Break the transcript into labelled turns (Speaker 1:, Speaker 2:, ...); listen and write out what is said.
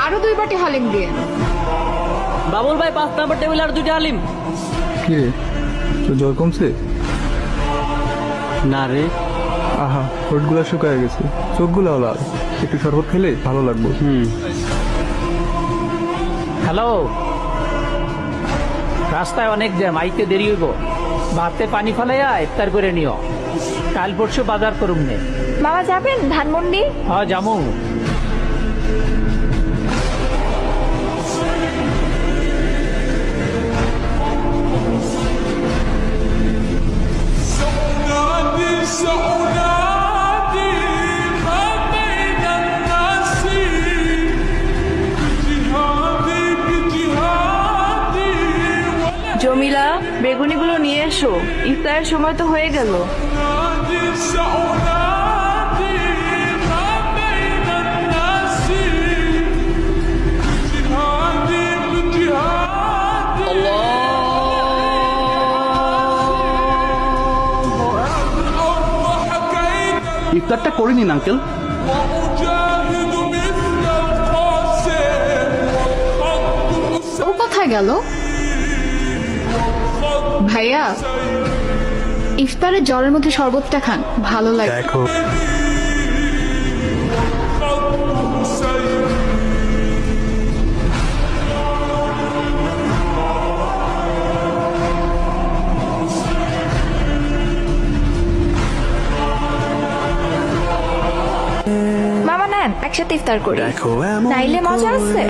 Speaker 1: আরো 2 বাটি হালিম দিয়ে।
Speaker 2: বাবুল ভাই 5 নম্বর টেবিল আর 2টা হালিম।
Speaker 3: কি রে, তোর জ্বর কমছে?
Speaker 2: না রে।
Speaker 3: আহা, ঠোঁটগুলা শুকায় গেছে, চোখগুলাও লাল। একটু শরবত খেলে ভালো লাগবে।
Speaker 4: হ্যালো, রাস্তায় অনেক জ্যাম, আইতে দেরি হইব। ভাতে পানি ফেলাইয়া ইফতার করে নিও। কাল পরশু বাজার করুম নে।
Speaker 1: মামা যাবেন ধানমন্ডি?
Speaker 4: হ্যাঁ জামু।
Speaker 5: জমিলা, বেগুনিগুলো নিয়ে এসো, ইফতারের সময় তো হয়ে গেল।
Speaker 6: ইফতারটা করে নিন আঙ্কেল।
Speaker 1: ও কোথায় গেল? ভাইয়া, ইফতারে জ্বরের মধ্যে শরবতটা খান, ভালো লাগে।
Speaker 3: দেখো,
Speaker 1: মামা নেন, একসাথে ইফতার করি। নাইলে মজা আছে।